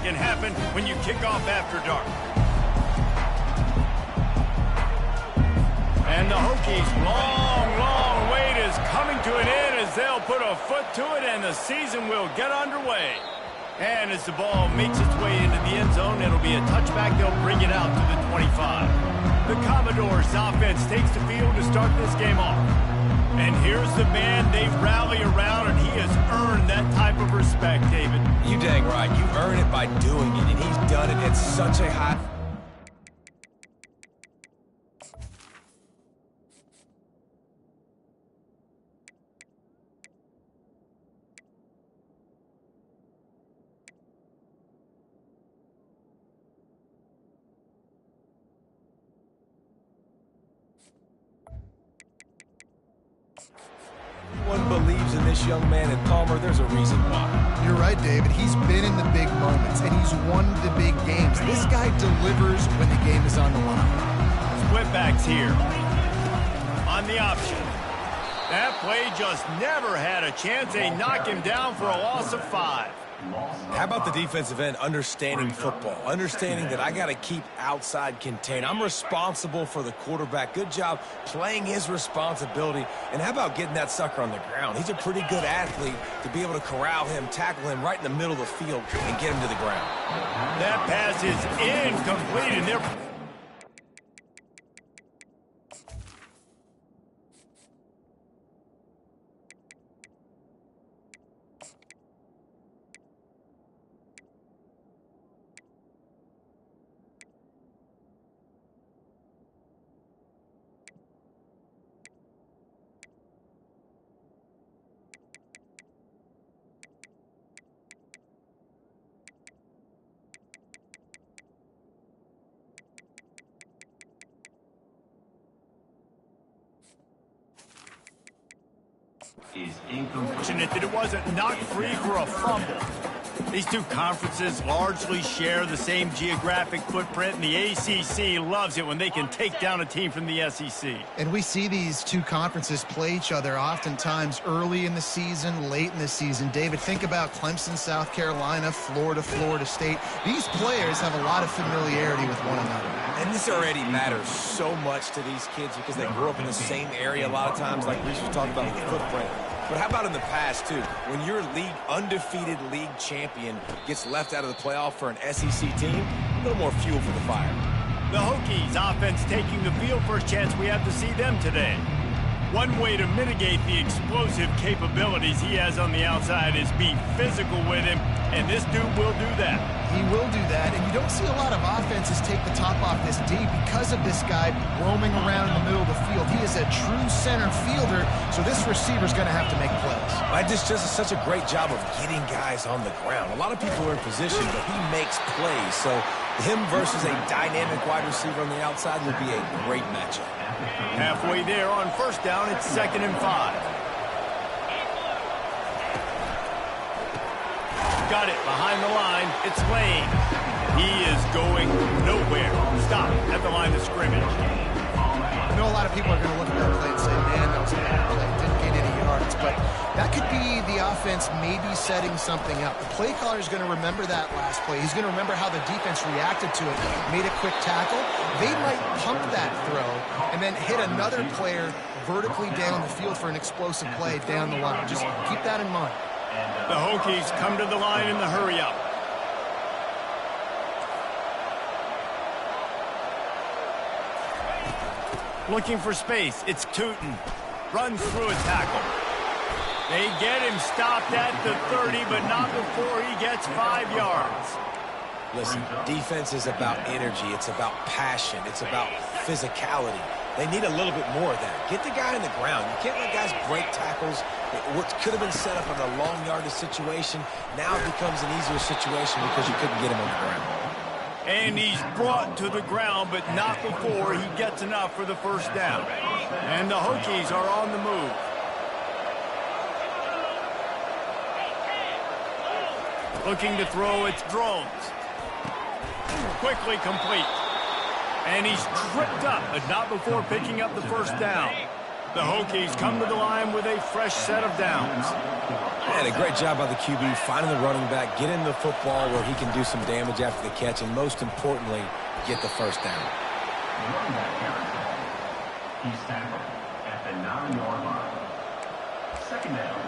can happen when you kick off after dark. And the Hokies' long wait is coming to an end as they'll put a foot to it and the season will get underway. And as the ball makes its way into the end zone, it'll be a touchback. They'll bring it out to the 25. The Commodores' offense takes the field to start this game off. And here's the man they rally around, and he has earned that type of respect, David. You dang right. You earn it by doing it, and he's done it at such a high... Everyone believes in this young man, and Palmer, there's a reason why. You're right, David. He's been in the big moments, and he's won the big games. This guy delivers when the game is on the line. Split backs here. On the option. That play just never had a chance. They knock him down for a loss of 5. How about the defensive end understanding football, understanding that I got to keep outside contained. I'm responsible for the quarterback. Good job playing his responsibility. And how about getting that sucker on the ground? He's a pretty good athlete to be able to corral him, tackle him right in the middle of the field, and get him to the ground. That pass is incomplete, and they're... Fortunate that it wasn't knocked free for a fumble. These two conferences largely share the same geographic footprint, and the ACC loves it when they can take down a team from the SEC. And we see these two conferences play each other oftentimes early in the season, late in the season. David, think about Clemson, South Carolina, Florida, Florida State. These players have a lot of familiarity with one another. And this already matters so much to these kids because they grew up in the same area a lot of times, like Reese was talking about with the footprint. But how about in the past, too? When your undefeated league champion gets left out of the playoff for an SEC team, a little more fuel for the fire. The Hokies offense taking the field. First chance we have to see them today. One way to mitigate the explosive capabilities he has on the outside is be physical with him, and this dude will do that. He will do that, and you don't see a lot of offenses take the top off this D because of this guy roaming around in the middle of the field. He is a true center fielder, so this receiver's going to have to make plays. Just does such a great job of getting guys on the ground. A lot of people are in position, but he makes plays, so him versus a dynamic wide receiver on the outside will be a great matchup. Halfway there on first down, it's 2nd and 5. Got it behind the line. It's Lane. He is going nowhere. Stop at the line of scrimmage. I know a lot of people are going to look at that play and say, man, that was a bad play. Didn't get any yards. But that could be the offense maybe setting something up. The play caller is going to remember that last play. He's going to remember how the defense reacted to it, made a quick tackle. They might pump that throw and then hit another player vertically down the field for an explosive play down the line. Just keep that in mind. The Hokies come to the line in the hurry-up. Looking for space. It's Tootin. Runs through a tackle. They get him stopped at the 30, but not before he gets 5 yards. Listen, defense is about energy. It's about passion. It's about physicality. They need a little bit more of that. Get the guy on the ground. You can't let guys break tackles. What could have been set up in a long yardage situation now becomes an easier situation because you couldn't get him on the ground. And he's brought to the ground, but not before he gets enough for the first down. And the Hokies are on the move. Looking to throw, it's Drones. Quickly complete. And he's tripped up, but not before picking up the first down. The Hokies come to the line with a fresh set of downs. And a great job by the QB finding the running back, getting the football where he can do some damage after the catch, and most importantly, get the first down. He's tackled at the 9-yard line. Second down.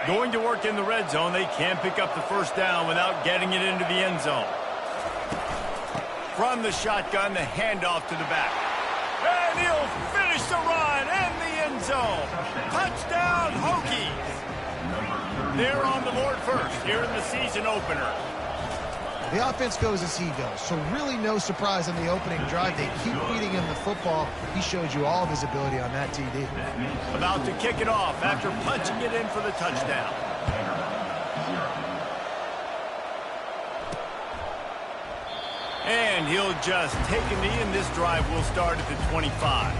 Going to work in the red zone, they can't pick up the first down without getting it into the end zone. From the shotgun, the handoff to the back. And he'll finish the run in the end zone. Touchdown, Hokies. They're on the board first here in the season opener. The offense goes as he goes, so really no surprise on the opening drive. They keep feeding him the football. He showed you all of his ability on that TD. About to kick it off after punching it in for the touchdown. And he'll just take a knee, and this drive will start at the 25.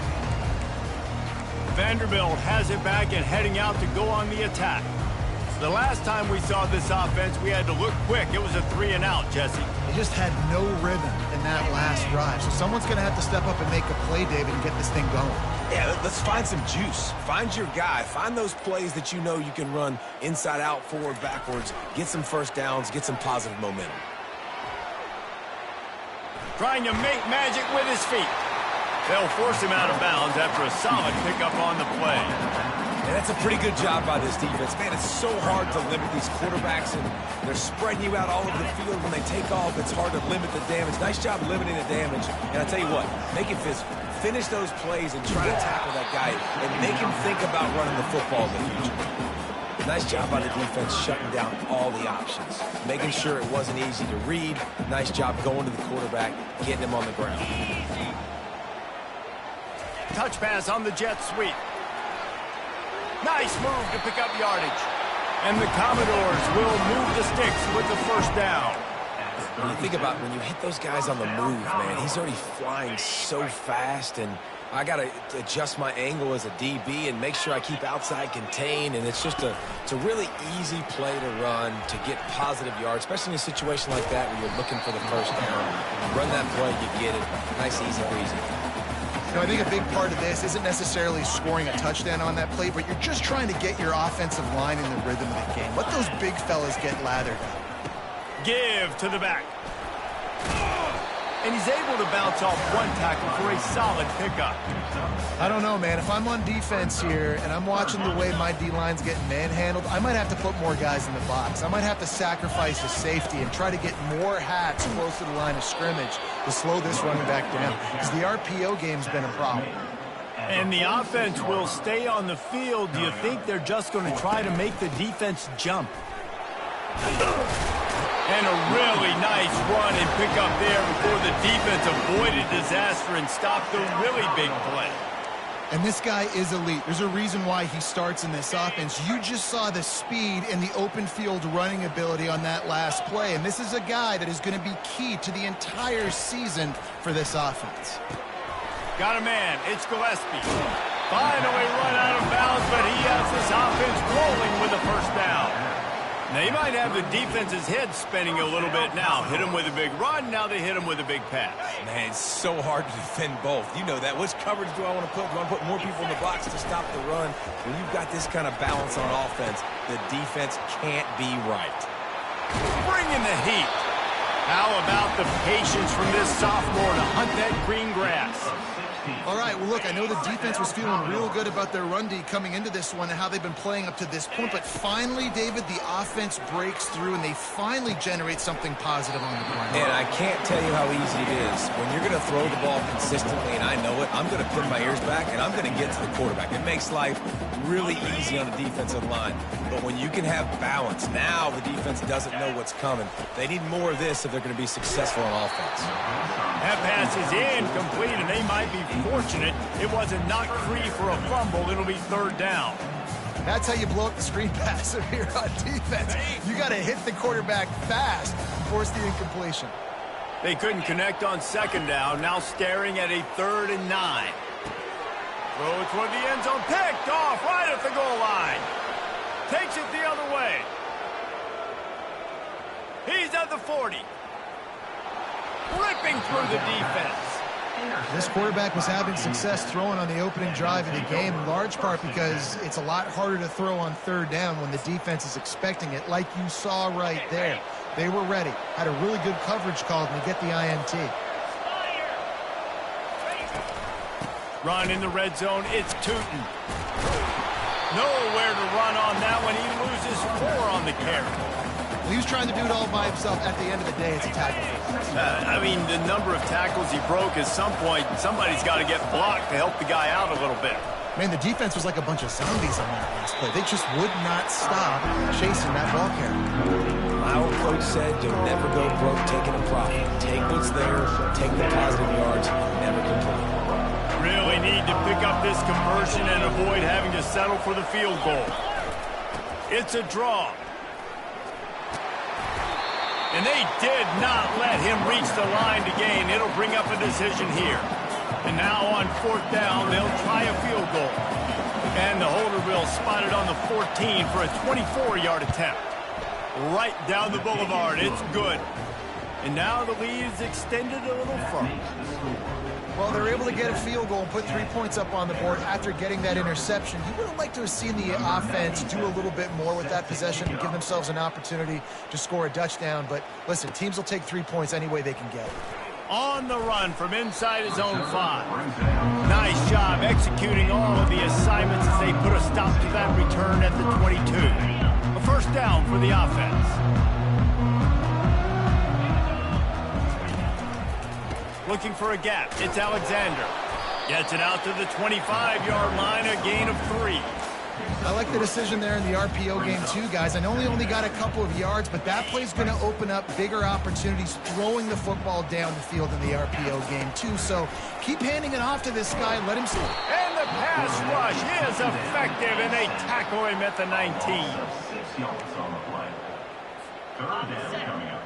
Vanderbilt has it back and heading out to go on the attack. The last time we saw this offense, we had to look quick. It was a 3-and-out, Jesse. They just had no rhythm in that last drive. So someone's going to have to step up and make a play, David, and get this thing going. Yeah, let's find some juice. Find your guy. Find those plays that you know you can run inside out, forward, backwards. Get some first downs. Get some positive momentum. Trying to make magic with his feet. They'll force him out of bounds after a solid pickup on the play. And that's a pretty good job by this defense. Man, it's so hard to limit these quarterbacks, and they're spreading you out all over the field. When they take off, it's hard to limit the damage. Nice job limiting the damage. And I tell you what, make it physical. Finish those plays and try to tackle that guy and make him think about running the football in the future. Nice job by the defense shutting down all the options, making sure it wasn't easy to read. Nice job going to the quarterback, getting him on the ground. Touch pass on the jet sweep. Nice move to pick up yardage. And the Commodores will move the sticks with the first down. When you think about when you hit those guys on the move, man, he's already flying so fast, and I got to adjust my angle as a DB and make sure I keep outside contained, and it's a really easy play to run to get positive yards, especially in a situation like that where you're looking for the first down. You run that play, you get it. Nice, easy breezy. You know, I think a big part of this isn't necessarily scoring a touchdown on that play, but you're just trying to get your offensive line in the rhythm of the game. Let those big fellas get lathered up. Give to the back. And he's able to bounce off one tackle for a solid pickup. I don't know, man. If I'm on defense here and I'm watching the way my D-line's getting manhandled, I might have to put more guys in the box. I might have to sacrifice a safety and try to get more hats close to the line of scrimmage to slow this running back down, because the RPO game's been a problem. And the offense will stay on the field. Do you think they're just going to try to make the defense jump? And a really nice run and pick up there before the defense avoided disaster and stopped the really big play. And this guy is elite. There's a reason why he starts in this offense. You just saw the speed and the open field running ability on that last play. And this is a guy that is going to be key to the entire season for this offense. Got a man. It's Gillespie. Finally run out of bounds, but he has this offense rolling with a first down. Now, you might have the defense's head spinning a little bit now. Hit him with a big run, now they hit him with a big pass. Man, it's so hard to defend both. You know that. Which coverage do I want to put? Do I want to put more people in the box to stop the run? When you've got this kind of balance on offense, the defense can't be right. Bringing the heat. How about the patience from this sophomore to hunt that green grass? All right, well, look, I know the defense was feeling real good about their run D coming into this one and how they've been playing up to this point, but finally, David, the offense breaks through and they finally generate something positive on the ground. And I can't tell you how easy it is. When you're going to throw the ball consistently, and I know it, I'm going to put my ears back and I'm going to get to the quarterback. It makes life really easy on the defensive line. But when you can have balance, now the defense doesn't know what's coming. They need more of this if they're going to be successful on offense. That pass is incomplete, and they might be fortunate it wasn't knocked free for a fumble. It'll be third down. That's how you blow up the screen pass here on defense. You got to hit the quarterback fast and force the incompletion. They couldn't connect on second down. Now staring at a 3rd and 9. Throw it toward the end zone. Picked off right at the goal line. Takes it the other way. He's at the 40. Ripping through the defense. This quarterback was having success throwing on the opening drive of the game, in large part because it's a lot harder to throw on third down when the defense is expecting it, like you saw right there. They were ready, had a really good coverage call, and they get the INT. Run in the red zone, it's Tootin. Nowhere to run on that one. He loses 4 on the carry. He was trying to do it all by himself. At the end of the day, it's a tackle. I mean, the number of tackles he broke, at some point, somebody's got to get blocked to help the guy out a little bit. Man, the defense was like a bunch of zombies on that last play. They just would not stop chasing that ball carrier. My old coach said, you'll never go broke taking a profit. Take what's there, take the positive yards, and never complain. Really need to pick up this conversion and avoid having to settle for the field goal. It's a draw. And they did not let him reach the line to gain. It'll bring up a decision here. And now on 4th down, they'll try a field goal. And the holder will spot it on the 14 for a 24-yard attempt. Right down the boulevard. It's good. And now the lead is extended a little further. Well, they're able to get a field goal and put 3 points up on the board after getting that interception. You would have liked to have seen the offense do a little bit more with that possession and give themselves an opportunity to score a touchdown. But listen, teams will take 3 points any way they can get it. On the run from inside his own 5. Nice job executing all of the assignments as they put a stop to that return at the 22. A first down for the offense. Looking for a gap. It's Alexander. Gets it out to the 25-yard line, a gain of 3. I like the decision there in the RPO game too, guys. I know he only got a couple of yards, but that play's going to open up bigger opportunities throwing the football down the field in the RPO game too. So keep handing it off to this guy. Let him see. And the pass rush is effective, and they tackle him at the 19. 6 yards on the play. 3rd down coming up.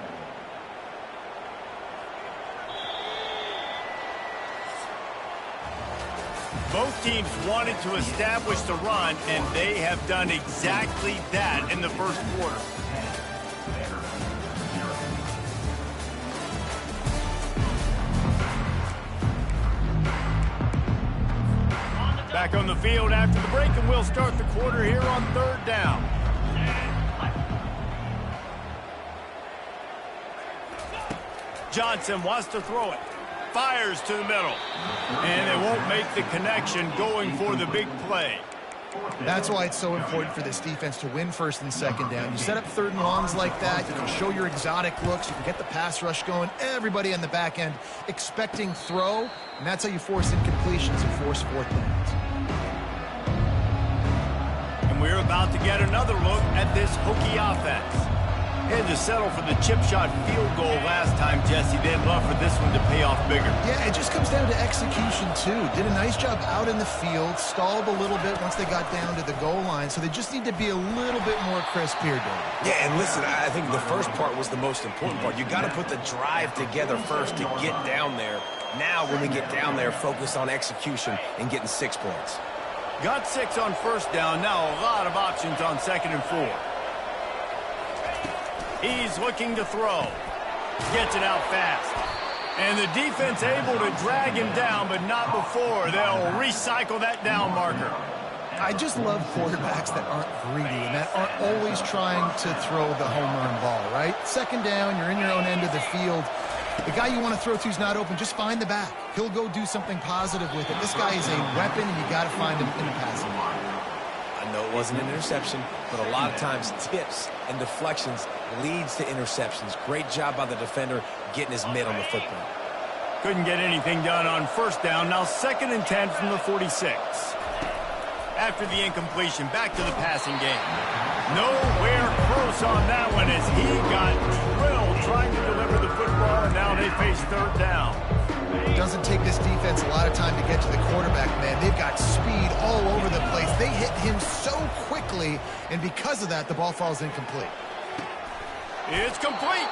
Both teams wanted to establish the run, and they have done exactly that in the first quarter. Back on the field after the break, and we'll start the quarter here on 3rd down. Johnson wants to throw it. Fires to the middle. And they won't make the connection going for the big play. That's why it's so important for this defense to win 1st and 2nd down. You set up 3rd and longs like that. You can show your exotic looks. You can get the pass rush going. Everybody on the back end expecting throw. And that's how you force incompletions and force 4th downs. And we're about to get another look at this Hokie offense. Had to settle for the chip shot field goal last time, Jesse. They'd love for this one to pay off bigger. Yeah, it just comes down to execution, too. Did a nice job out in the field, stalled a little bit once they got down to the goal line, so they just need to be a little bit more crisp here, David. Yeah, and listen, I think the first part was the most important part. You got to put the drive together first to get down there. Now, when we get down there, focus on execution and getting 6 points. Got 6 on 1st down. Now a lot of options on 2nd and 4. He's looking to throw. Gets it out fast. And the defense able to drag him down, but not before. They'll recycle that down marker. I just love quarterbacks that aren't greedy and that aren't always trying to throw the home run ball, right? 2nd down, you're in your own end of the field. The guy you want to throw to is not open. Just find the back. He'll go do something positive with it. This guy is a weapon, and you got to find him in the passing game. I know it wasn't an interception, but a lot of times tips and deflections leads to interceptions. Great job by the defender getting his mitt on the football. Couldn't get anything done on 1st down. Now 2nd and 10 from the 46. After the incompletion, back to the passing game. Nowhere close on that one as he got drilled trying to deliver the football, and now they face 3rd down. It doesn't take this defense a lot of time to get to the quarterback, man. They've got speed all over the place. They hit him so quickly, and because of that, the ball falls incomplete. It's complete.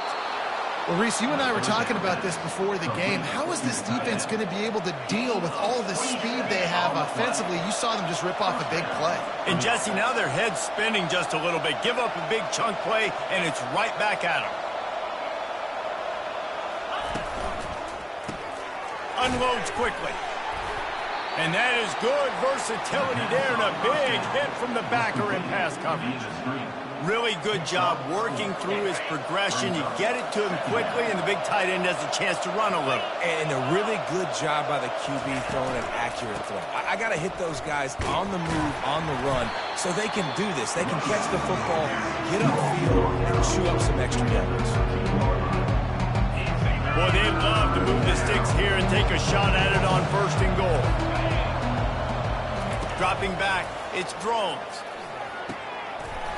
Well, Reese, you and I were talking about this before the game. How is this defense going to be able to deal with all the speed they have offensively? You saw them just rip off a big play. And, Jesse, now their head's spinning just a little bit. Give up a big chunk play, and it's right back at them. Unloads quickly. And that is good versatility there, and a big hit from the backer in pass coverage. Really good job working through his progression. You get it to him quickly, and the big tight end has a chance to run a little. And a really good job by the QB throwing an accurate throw. I got to hit those guys on the move, on the run, so they can do this. They can catch the football, get upfield, and chew up some extra yards. Boy, they'd love to move the sticks here and take a shot at it on 1st and goal. Dropping back, it's Drones.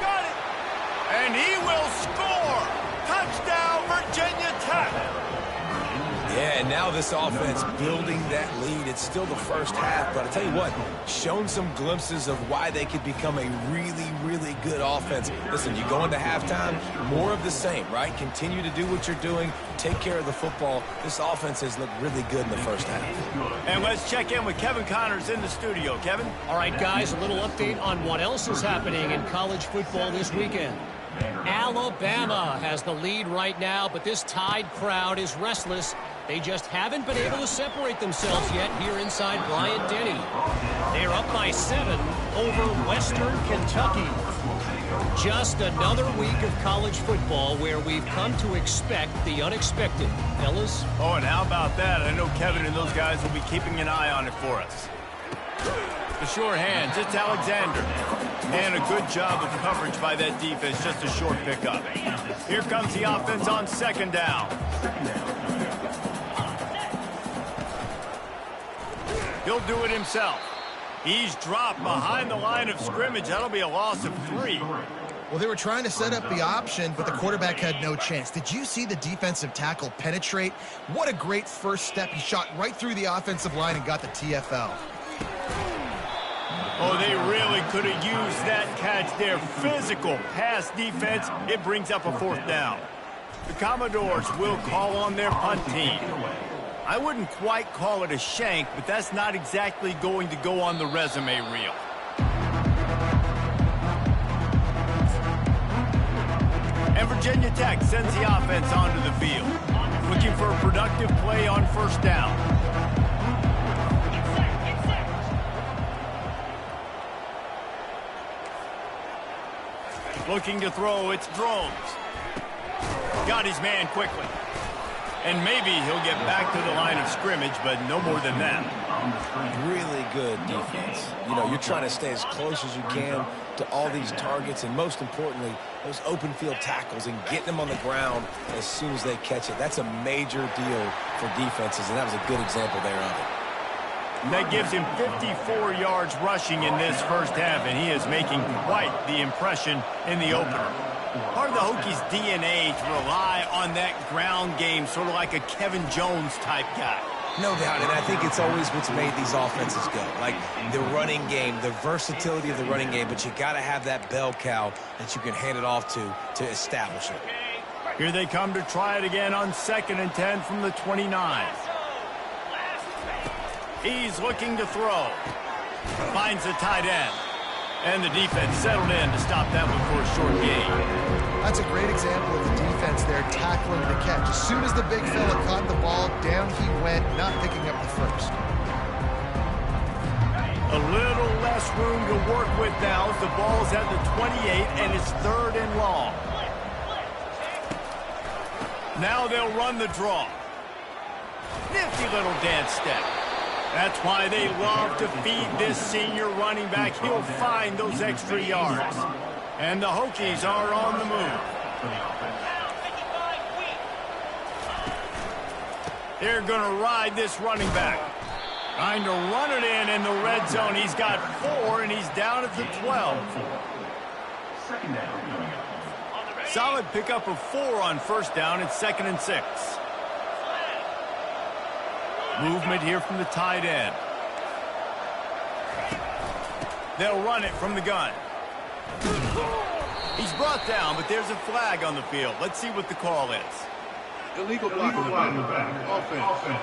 Got it! And he will score! Touchdown, Virginia Tech! Yeah, and now this offense building that lead. It's still the first half, but I tell you what, shown some glimpses of why they could become a really, really good offense. Listen, you go into halftime, more of the same, right? Continue to do what you're doing, take care of the football. This offense has looked really good in the first half. And let's check in with Kevin Connors in the studio. Kevin? All right, guys, a little update on what else is happening in college football this weekend. Alabama has the lead right now, but this Tide crowd is restless. They just haven't been able to separate themselves yet here inside Bryant-Denny. They're up by 7 over Western Kentucky. Just another week of college football where we've come to expect the unexpected. Fellas? Oh, and how about that? I know Kevin and those guys will be keeping an eye on it for us. The sure hands, it's Alexander. And a good job of coverage by that defense, just a short pickup. Here comes the offense on 2nd down. He'll do it himself. He's dropped behind the line of scrimmage. That'll be a loss of 3. Well, they were trying to set up the option, but the quarterback had no chance. Did you see the defensive tackle penetrate? What a great first step. He shot right through the offensive line and got the TFL. Oh, they really could have used that catch there. Physical pass defense. It brings up a 4th down. The Commodores will call on their punt team. I wouldn't quite call it a shank, but that's not exactly going to go on the resume reel. And Virginia Tech sends the offense onto the field. Looking for a productive play on 1st down. Looking to throw, it's Drones. Got his man quickly. And maybe he'll get back to the line of scrimmage, but no more than that. Really good defense. You know, you're trying to stay as close as you can to all these targets, and most importantly, those open field tackles and getting them on the ground as soon as they catch it. That's a major deal for defenses, and that was a good example there of it. And that gives him 54 yards rushing in this first half, and he is making quite the impression in the opener. Part of the Hokies' DNA to rely on that ground game, sort of like a Kevin Jones type guy. No doubt, and I think it's always what's made these offenses go. Like the running game, the versatility of the running game, but you got to have that bell cow that you can hand it off to establish it. Here they come to try it again on 2nd and 10 from the 29. He's looking to throw. Finds the tight end. And the defense settled in to stop that one for a short gain. That's a great example of the defense there tackling the catch. As soon as the big fella caught the ball, down he went, not picking up the first. A little less room to work with now as the ball's at the 28 and it's 3rd and long. Now they'll run the draw. Nifty little dance step. That's why they love to feed this senior running back. He'll find those extra yards. And the Hokies are on the move. They're going to ride this running back. Trying to run it in the red zone. He's got 4, and he's down at the 12. Solid pickup of 4 on 1st down. It's 2nd and 6. Movement here from the tight end. They'll run it from the gun. He's brought down, but there's a flag on the field. Let's see what the call is. Illegal block in the back. Offense.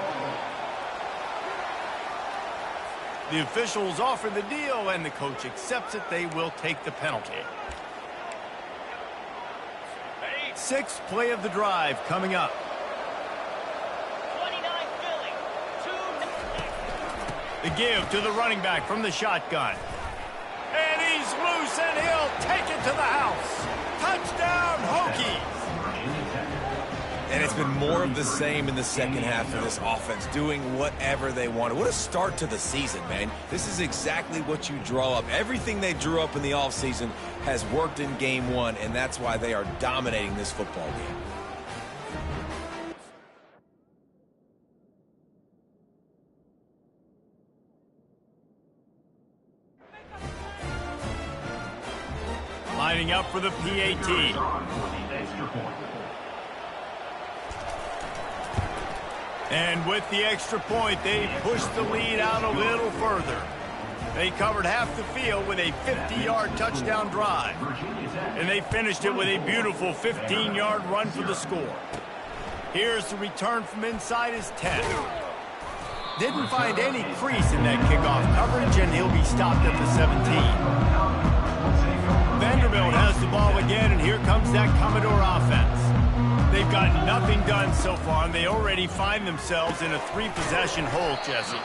The officials offer the deal, and the coach accepts it. They will take the penalty. 6th play of the drive coming up. The give to the running back from the shotgun. And he's loose, and he'll take it to the house. Touchdown, Hokies! And it's been more of the same in the second half of this offense, doing whatever they wanted. What a start to the season, man. This is exactly what you draw up. Everything they drew up in the offseason has worked in game one, and that's why they are dominating this football game. Lining up for the PAT. And with the extra point, they pushed the lead out a little further. They covered half the field with a 50-yard touchdown drive. And they finished it with a beautiful 15-yard run for the score. Here's the return from inside his 10. Didn't find any crease in that kickoff coverage, and he'll be stopped at the 17. Vanderbilt has the ball again, and here comes that Commodore offense. They've got nothing done so far, and they already find themselves in a 3-possession hole, Jesse.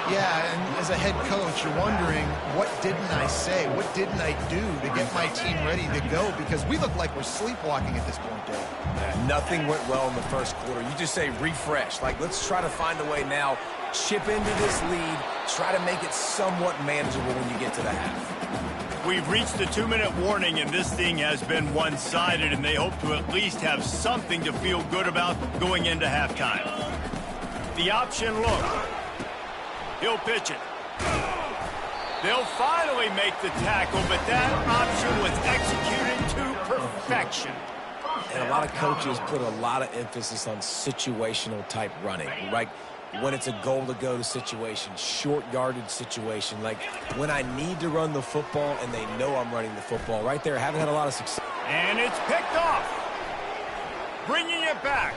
Yeah, and as a head coach, you're wondering, what didn't I say? What didn't I do to get my team ready to go? Because we look like we're sleepwalking at this point, Dave. Yeah, nothing went well in the first quarter. You just say refresh. Like, let's try to find a way now, chip into this lead, try to make it somewhat manageable when you get to the half. We've reached the 2-minute warning, and this thing has been one-sided, and they hope to at least have something to feel good about going into halftime. The option look. He'll pitch it. They'll finally make the tackle, but that option was executed to perfection. And a lot of coaches put a lot of emphasis on situational type running, right? When it's a goal-to-go situation, short yardage situation, like when I need to run the football and they know I'm running the football. Right there, haven't had a lot of success. And it's picked off. Bringing it back.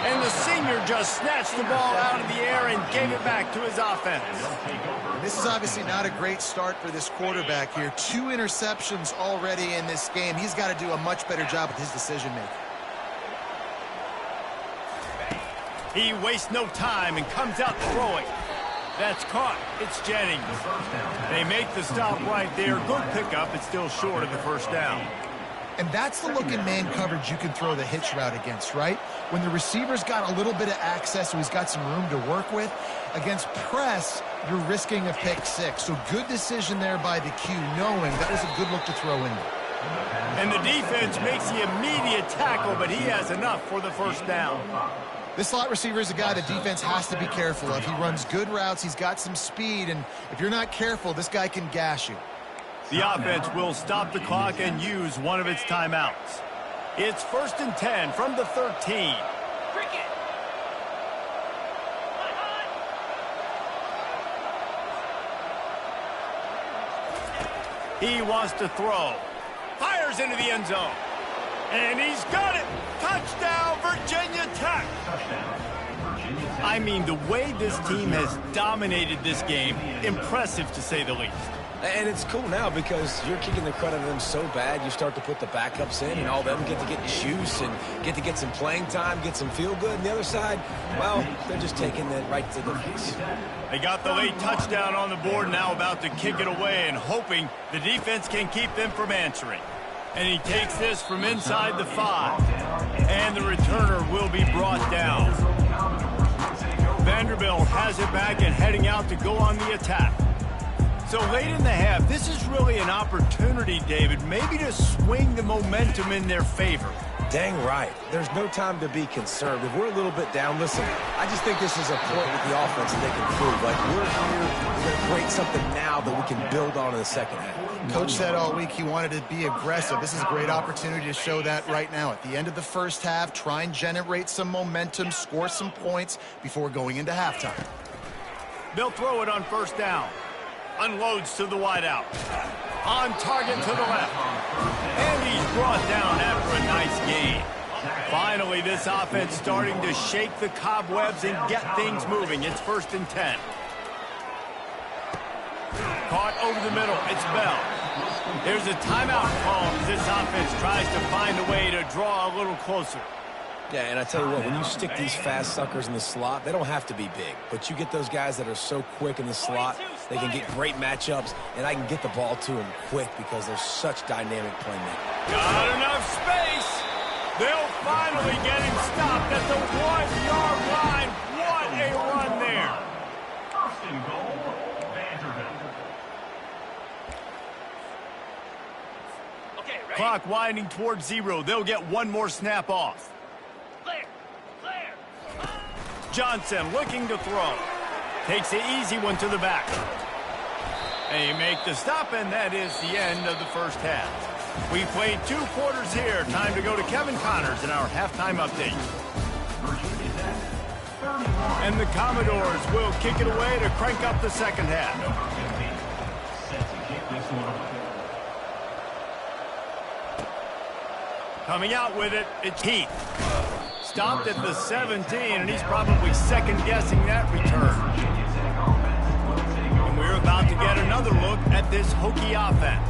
And the senior just snatched the ball out of the air and gave it back to his offense. This is obviously not a great start for this quarterback here. 2 interceptions already in this game. He's got to do a much better job with his decision-making. He wastes no time and comes out throwing. That's caught. It's Jennings. They make the stop right there. Good pickup. It's still short of the first down. And that's the look in man coverage you can throw the hitch route against, right? When the receiver's got a little bit of access, so he's got some room to work with. Against press, you're risking a pick six. So good decision there by the Q, knowing that was a good look to throw in there. And the defense makes the immediate tackle, but he has enough for the first down. This slot receiver is a guy the defense has to be careful of. He runs good routes. He's got some speed, and if you're not careful, this guy can gash you. The offense will stop the clock and use one of its timeouts. It's 1st and 10 from the 13. He wants to throw. Fires into the end zone. And he's got it. Touchdown, Virginia Tech. I mean, the way this team has dominated this game, impressive to say the least. And it's cool now because you're kicking the crud out of them so bad, you start to put the backups in, and all them get to get juice and get some playing time, get some feel good. And the other side, well, they're just taking it right to the face. They got the late touchdown on the board, now about to kick it away and hoping the defense can keep them from answering. And he takes this from inside the 5. And the returner will be brought down. Vanderbilt has it back and heading out to go on the attack. So late in the half, this is really an opportunity, David, maybe to swing the momentum in their favor. Dang right. There's no time to be concerned. If we're a little bit down, listen, I just think this is a point with the offense that they can prove. Like, we're here, we're going to create something now that we can build on in the second half. Coach said all week he wanted to be aggressive. This is a great opportunity to show that right now. At the end of the first half, try and generate some momentum, score some points before going into halftime. They'll throw it on 1st down. Unloads to the wideout. On target to the left. And he's brought down after a nice gain. Finally, this offense starting to shake the cobwebs and get things moving. It's 1st and 10. Caught over the middle. It's Bell. There's a timeout call as this offense tries to find a way to draw a little closer. Yeah, and I tell you what, when you stick these fast suckers in the slot, they don't have to be big. But you get those guys that are so quick in the slot, they can get great matchups, and I can get the ball to them quick because they're such dynamic playmakers. Got enough space. They'll finally get him stopped at the 1-yard line. What a run there. First and goal, Vanderbilt. Clock winding towards 0. They'll get one more snap off. Johnson looking to throw. Takes the easy one to the back. They make the stop, and that is the end of the first half. We played 2 quarters here. Time to go to Kevin Connors in our halftime update. And the Commodores will kick it away to crank up the second half. Coming out with it, it's Heath. Stopped at the 17, and he's probably second-guessing that return. And we're about to get another look at this Hokie offense.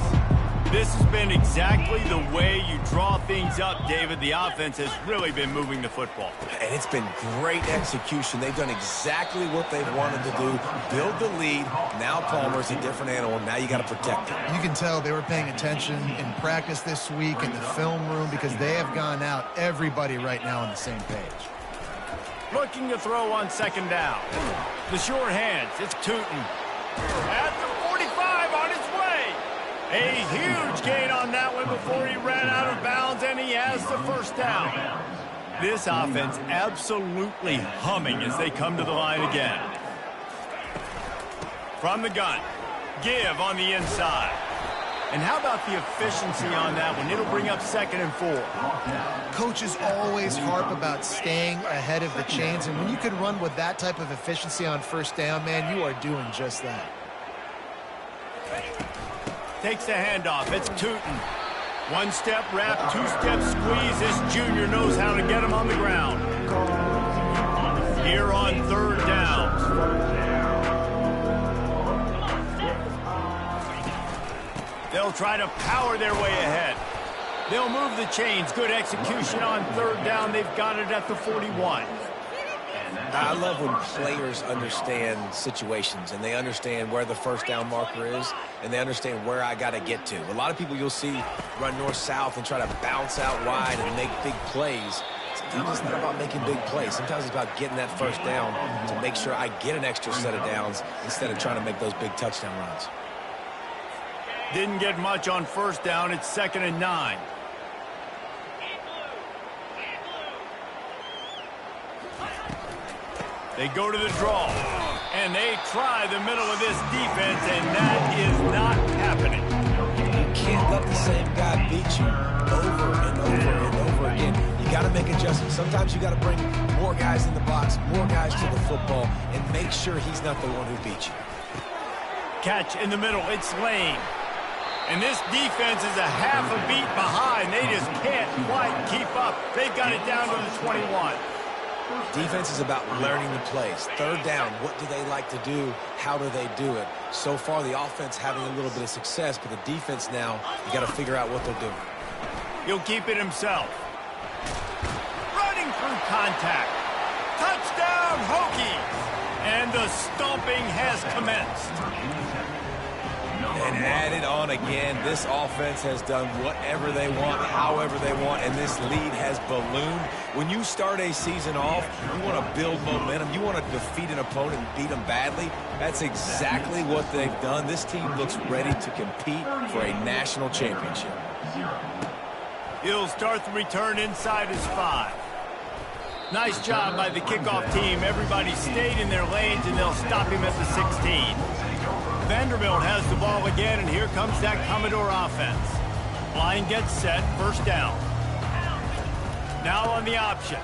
This has been exactly the way you draw things up, David. The offense has really been moving the football. And it's been great execution. They've done exactly what they've wanted to do. Build the lead. Now Palmer's a different animal. Now you got to protect it. You can tell they were paying attention in practice this week in the film room because they have gone out, everybody right now on the same page. Looking to throw on second down. The short hands. It's Tootin. At the 45 on his way. A huge gain on that one before he ran out of bounds, and he has the first down. This offense absolutely humming as they come to the line again. From the gun, give on the inside. And how about the efficiency on that one? It'll bring up 2nd and 4. Coaches always harp about staying ahead of the chains, and when you can run with that type of efficiency on first down, man, you are doing just that. Takes the handoff. It's Tootin. 1-step wrap, 2-step squeeze. This junior knows how to get him on the ground. Here on 3rd down. They'll try to power their way ahead. They'll move the chains. Good execution on 3rd down. They've got it at the 41. I love when players understand situations and they understand where the first down marker is and they understand where I got to get to. A lot of people you'll see run north-south and try to bounce out wide and make big plays. Sometimes it's not about making big plays. Sometimes it's about getting that first down to make sure I get an extra set of downs instead of trying to make those big touchdown runs. Didn't get much on first down. It's 2nd and 9. They go to the draw, and they try the middle of this defense, and that is not happening. You can't let the same guy beat you over and over and over again. You got to make adjustments. Sometimes you got to bring more guys in the box, more guys to the football, and make sure he's not the one who beat you. Catch in the middle. It's Lane. And this defense is a half a beat behind. They just can't quite keep up. They've got it down to the 21. Defense is about learning the plays. 3rd down, what do they like to do? How do they do it? So far, the offense having a little bit of success, but the defense now, you got to figure out what they're doing. He'll keep it himself. Running through contact. Touchdown, Hokies! And the stomping has commenced. And added on again, this offense has done whatever they want, however they want, and this lead has ballooned. When you start a season off, you want to build momentum. You want to defeat an opponent and beat them badly. That's exactly what they've done. This team looks ready to compete for a national championship. He'll start the return inside his 5. Nice job by the kickoff team. Everybody stayed in their lanes, and they'll stop him at the 16. Vanderbilt has the ball again, and here comes that Commodore offense. Line gets set, first down. Now on the option.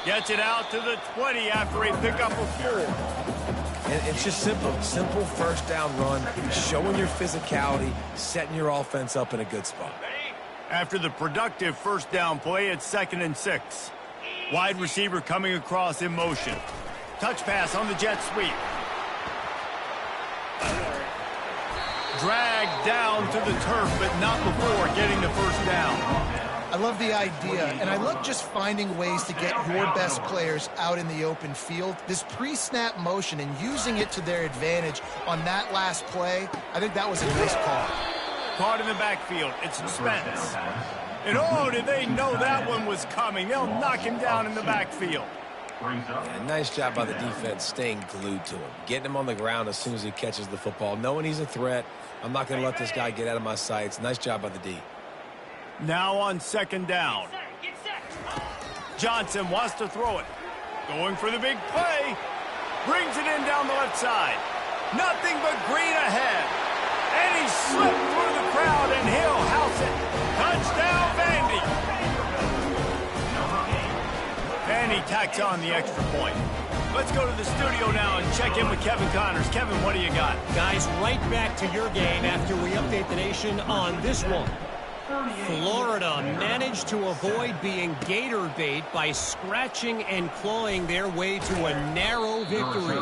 Gets it out to the 20 after a pickup of 4. And it's just simple first down run, showing your physicality, setting your offense up in a good spot. After the productive first down play, it's 2nd and 6. Wide receiver coming across in motion. Touch pass on the jet sweep. Dragged down to the turf, but not before getting the first down. I love the idea, and I love just finding ways to get your best players out in the open field. This pre-snap motion and using it to their advantage on that last play, I think that was a nice call. Caught in the backfield. It's suspense. And oh, did they know that one was coming? They'll knock him down in the backfield. Yeah, nice job by the defense staying glued to him. Getting him on the ground as soon as he catches the football. Knowing he's a threat. I'm not going to let this guy get out of my sights. Nice job by the D. Now on second down. Johnson wants to throw it. Going for the big play. Brings it in down the left side. Nothing but green ahead. And he slipped through the crowd, and he'll house it. Touchdown, Vandy. And he tacks on the extra point. Let's go to the studio now and check in with Kevin Connors. Kevin, what do you got? Guys, right back to your game after we update the nation on this one. Florida managed to avoid being gator bait by scratching and clawing their way to a narrow victory.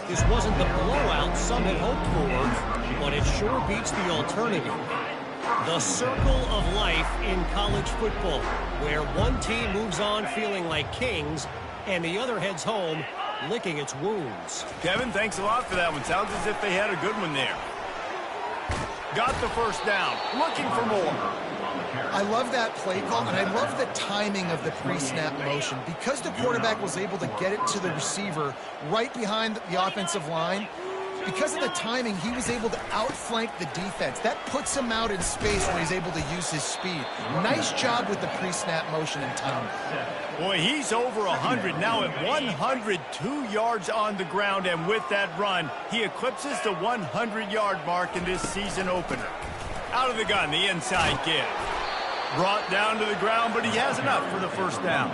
This wasn't the blowout some had hoped for, but it sure beats the alternative. The circle of life in college football, where one team moves on feeling like kings and the other heads home licking its wounds. Kevin, thanks a lot for that one. Sounds as if they had a good one there. Got the first down. Looking for more. I love that play call, and I love the timing of the pre-snap motion. Because the quarterback was able to get it to the receiver right behind the offensive line, because of the timing, he was able to outflank the defense. That puts him out in space where he's able to use his speed. Nice job with the pre-snap motion and timing. Boy, he's over 100 now at 102 yards on the ground, and with that run, he eclipses the 100-yard mark in this season opener. Out of the gun, the inside give. Brought down to the ground, but he has enough for the first down.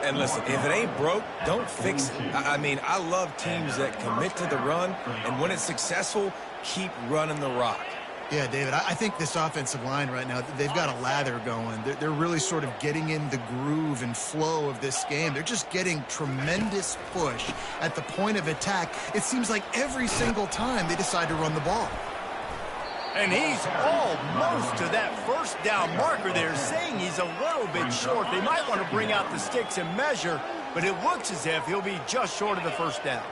And listen, if it ain't broke, don't fix it. I mean, I love teams that commit to the run, and when it's successful, keep running the rock. Yeah, David, I think this offensive line right now, they've got a lather going. They're really sort of getting in the groove and flow of this game. They're just getting tremendous push at the point of attack. It seems like every single time they decide to run the ball. And he's almost to that first down marker there, saying he's a little bit short. They might want to bring out the sticks and measure, but it looks as if he'll be just short of the first down.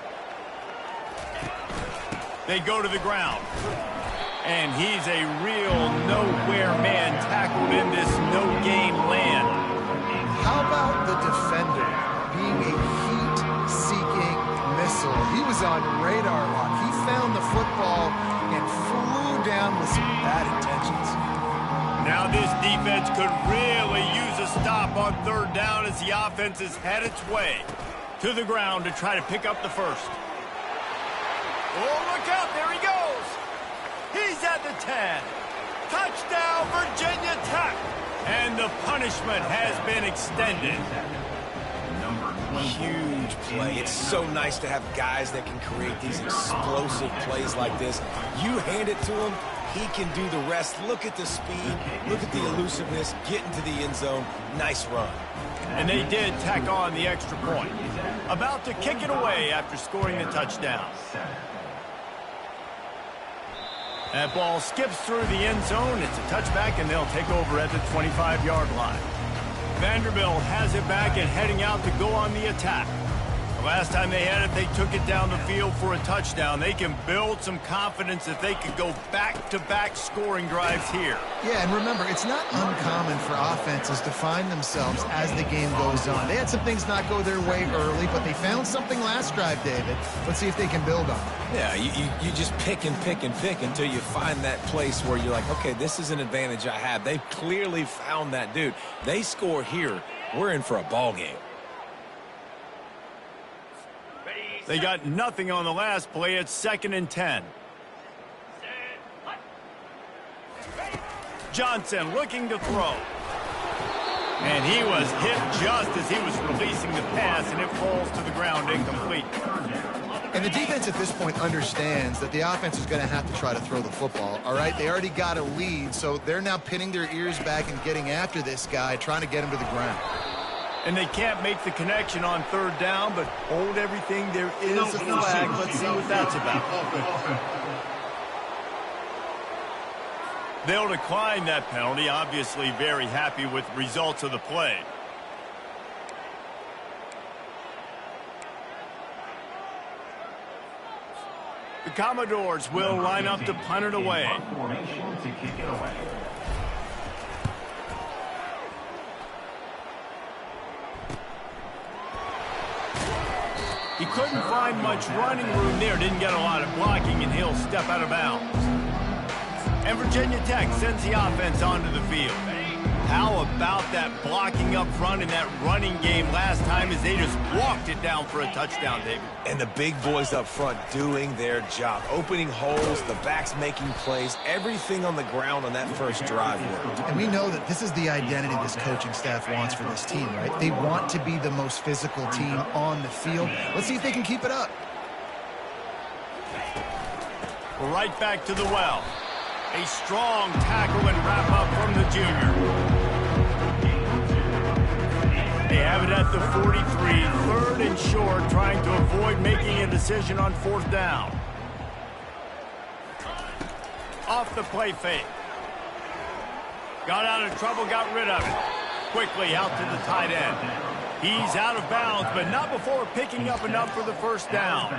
They go to the ground. And he's a real nowhere man tackled in this no-gain land. How about the defender being a heat-seeking missile? He was on radar lock. He found the football and flew down with some bad intentions. Now this defense could really use a stop on third down as the offense has had its way. To the ground to try to pick up the first. Oh, look out, there he goes. He's at the 10. Touchdown, Virginia Tech. And the punishment has been extended. Huge play. It's so nice to have guys that can create these explosive plays like this. You hand it to him, he can do the rest. Look at the speed. Look at the elusiveness. Get into the end zone. Nice run. And they did tack on the extra point. About to kick it away after scoring the touchdown. That ball skips through the end zone. It's a touchback, and they'll take over at the 25-yard line. Vanderbilt has it back and heading out to go on the attack. The last time they had it, they took it down the field for a touchdown. They can build some confidence that they could go back-to-back scoring drives here. Yeah, and remember, it's not uncommon for offenses to find themselves as the game goes on. They had some things not go their way early, but they found something last drive, David. Let's see if they can build on it. Yeah, you just pick and pick and pick until you find that place where you're like, okay, this is an advantage I have. They've clearly found that dude. They score here. We're in for a ball game. They got nothing on the last play. It's 2nd and 10. Johnson looking to throw. And he was hit just as he was releasing the pass, and it falls to the ground incomplete. And the defense at this point understands that the offense is going to have to try to throw the football, all right? They already got a lead, so they're now pinning their ears back and getting after this guy, trying to get him to the ground. And they can't make the connection on third down, but hold everything. There is a flag. Let's see what that's about. They'll decline that penalty, obviously very happy with the results of the play. The Commodores will line up to punt it away. He couldn't find much running room there, didn't get a lot of blocking, and he'll step out of bounds. And Virginia Tech sends the offense onto the field. How about that blocking up front in that running game last time as they just walked it down for a touchdown, David? And the big boys up front doing their job. Opening holes, the backs making plays, everything on the ground on that first drive worked. And we know that this is the identity this coaching staff wants for this team, right? They want to be the most physical team on the field. Let's see if they can keep it up. Right back to the well. A strong tackle and wrap up from the junior. They have it at the 43, third and short, trying to avoid making a decision on fourth down. Off the play fake. Got out of trouble, got rid of it. Quickly out to the tight end. He's out of bounds, but not before picking up enough for the first down.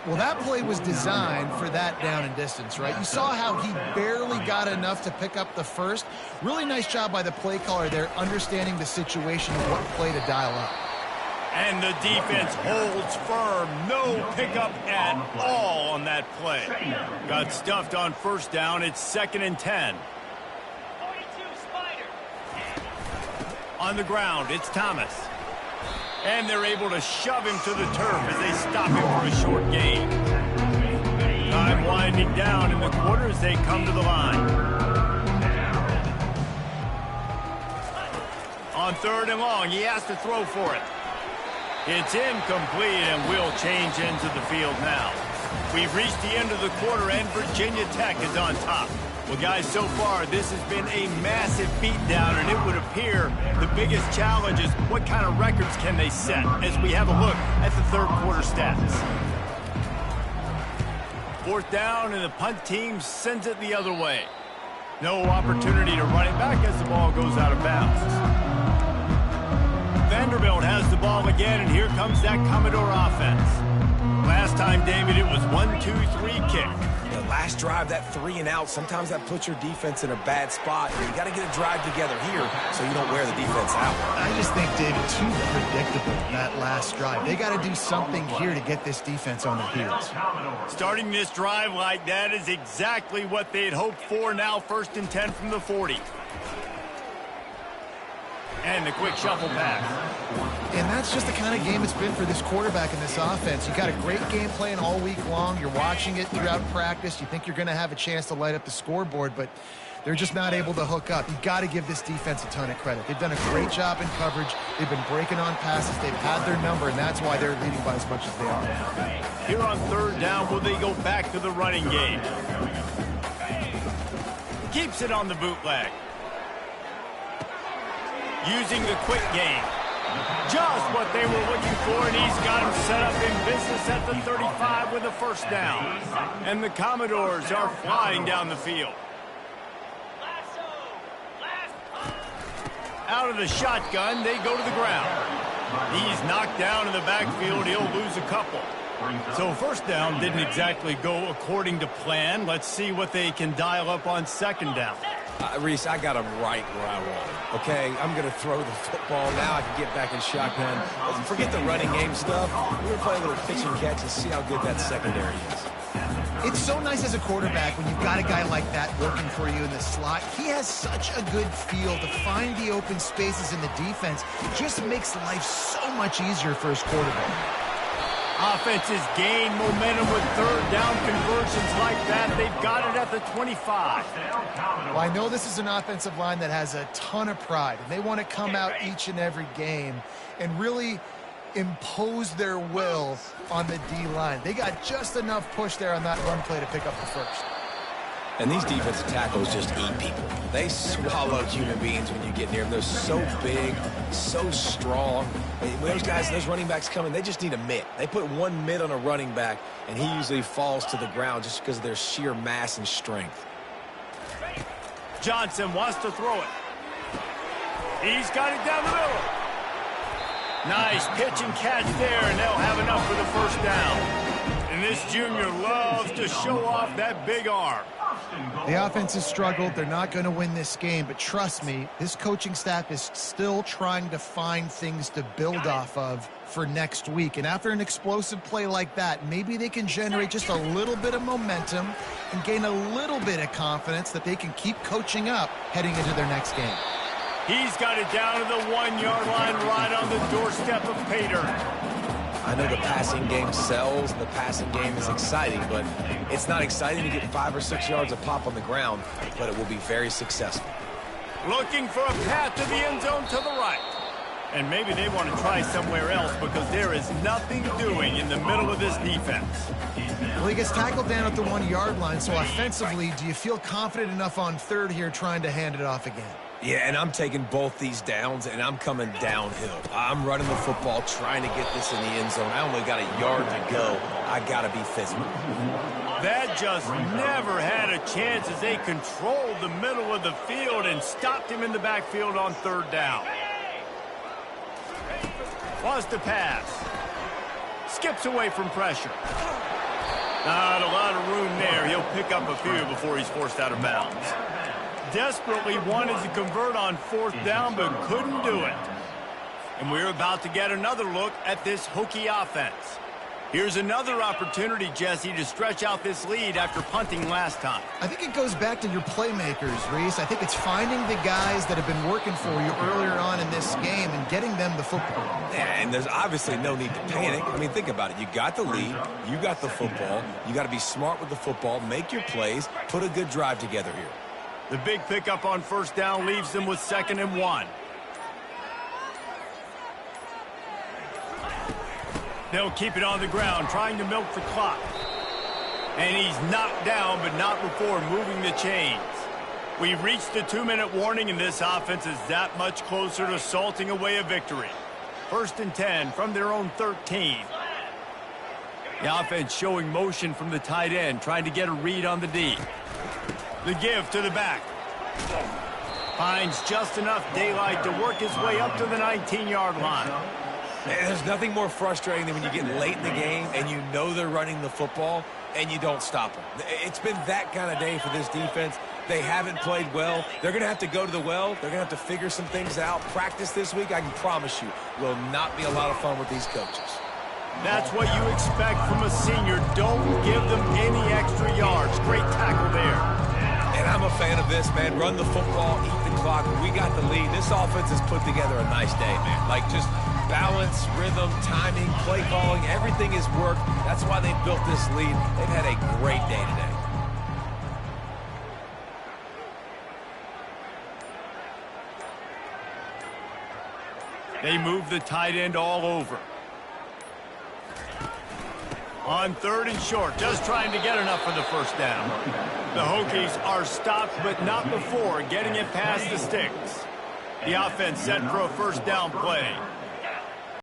Well, that play was designed for that down and distance, right? You saw how he barely got enough to pick up the first. Really nice job by the play caller there, understanding the situation of what play to dial up. And the defense holds firm. No pickup at all on that play. Got stuffed on first down. It's 2nd and 10. On the ground, it's Thomas. And they're able to shove him to the turf as they stop him for a short gain. Time winding down in the quarter as they come to the line. On 3rd and long, he has to throw for it. It's incomplete and will change into the field now. We've reached the end of the quarter and Virginia Tech is on top. Well, guys, so far, this has been a massive beatdown, and it would appear the biggest challenge is what kind of records can they set as we have a look at the third quarter stats. 4th down, and the punt team sends it the other way. No opportunity to run it back as the ball goes out of bounds. Vanderbilt has the ball again, and here comes that Commodore offense. Last time, David, it was 1-2-3 kick. The last drive, that 3 and out, sometimes that puts your defense in a bad spot. And you got to get a drive together here so you don't wear the defense out. I just think, David, too predictable, that last drive. They got to do something here to get this defense on their heels. Starting this drive like that is exactly what they'd hoped for. Now 1st and 10 from the 40. And the quick shuffle pass. And that's just the kind of game it's been for this quarterback in this offense. You got a great game plan all week long. You're watching it throughout practice. You think you're going to have a chance to light up the scoreboard, but they're just not able to hook up. You got to give this defense a ton of credit. They've done a great job in coverage. They've been breaking on passes. They've had their number, and that's why they're leading by as much as they are. Here on 3rd down, will they go back to the running game? Keeps it on the bootleg. Using the quick game. Just what they were looking for, and he's got him set up in business at the 35 with a first down. And the Commodores are flying down the field. Out of the shotgun, they go to the ground. He's knocked down in the backfield. He'll lose a couple. So first down didn't exactly go according to plan. Let's see what they can dial up on 2nd down. Reese, I got him right where I want him, okay? I'm going to throw the football. Now I can get back in shotgun. Forget the running game stuff. We're going to play a little pitch and catch and see how good that secondary is. It's so nice as a quarterback when you've got a guy like that working for you in the slot. He has such a good feel to find the open spaces in the defense. It just makes life so much easier for his quarterback. Offenses gain momentum with 3rd down conversions like that. They've got it at the 25. Well, I know this is an offensive line that has a ton of pride, and they want to come out each and every game and really impose their will on the D-line. They got just enough push there on that run play to pick up the first. And these defensive tackles just eat people. They swallow human beings when you get near them. They're so big, so strong. When those guys, those running backs come in, they just need a mitt. They put one mitt on a running back, and he usually falls to the ground just because of their sheer mass and strength. Johnson wants to throw it. He's got it down the middle. Nice pitch and catch there, and they'll have enough for the first down. And this junior loves to show off that big arm. The offense has struggled. They're not going to win this game, but trust me, this coaching staff is still trying to find things to build off of for next week. And after an explosive play like that, maybe they can generate just a little bit of momentum and gain a little bit of confidence that they can keep coaching up heading into their next game. He's got it down to the 1-yard line right on the doorstep of Pater. I know the passing game sells, the passing game is exciting, but it's not exciting to get 5 or 6 yards of pop on the ground, but it will be very successful. Looking for a path to the end zone to the right. And maybe they want to try somewhere else because there is nothing doing in the middle of this defense. Well, he gets tackled down at the 1-yard line, so offensively, do you feel confident enough on third here trying to hand it off again? Yeah, and I'm taking both these downs, and I'm coming downhill. I'm running the football, trying to get this in the end zone. I only got a yard to go. I got to be physical. That just never had a chance as they controlled the middle of the field and stopped him in the backfield on third down. Wants to pass. Skips away from pressure. Not a lot of room there. He'll pick up a few before he's forced out of bounds. Desperately wanted to convert on fourth down, but couldn't do it. And we're about to get another look at this Hokie offense. Here's another opportunity, Jesse, to stretch out this lead after punting last time. I think it goes back to your playmakers, Reese. I think it's finding the guys that have been working for you earlier on in this game and getting them the football. Yeah, and there's obviously no need to panic. I mean, think about it. You got the lead. You got the football. You got to be smart with the football, make your plays, put a good drive together here. The big pickup on first down leaves them with 2nd and 1. They'll keep it on the ground, trying to milk the clock. And he's knocked down, but not before moving the chains. We've reached the 2-minute warning, and this offense is that much closer to salting away a victory. 1st and 10 from their own 13. The offense showing motion from the tight end, trying to get a read on the D. The give to the back. Finds just enough daylight to work his way up to the 19-yard line. Man, there's nothing more frustrating than when you get late in the game and you know they're running the football and you don't stop them. It's been that kind of day for this defense. They haven't played well. They're going to have to go to the well. They're going to have to figure some things out. Practice this week, I can promise you, will not be a lot of fun with these coaches. That's what you expect from a senior. Don't give them any extra yards. Great tackle there. And I'm a fan of this, man. Run the football, eat the clock. We got the lead. This offense has put together a nice day, man. Like just balance, rhythm, timing, play calling, everything has worked. That's why they built this lead. They've had a great day today. They move the tight end all over. On 3rd and short, just trying to get enough for the first down. The Hokies are stopped, but not before getting it past the sticks. The offense set for a first down play.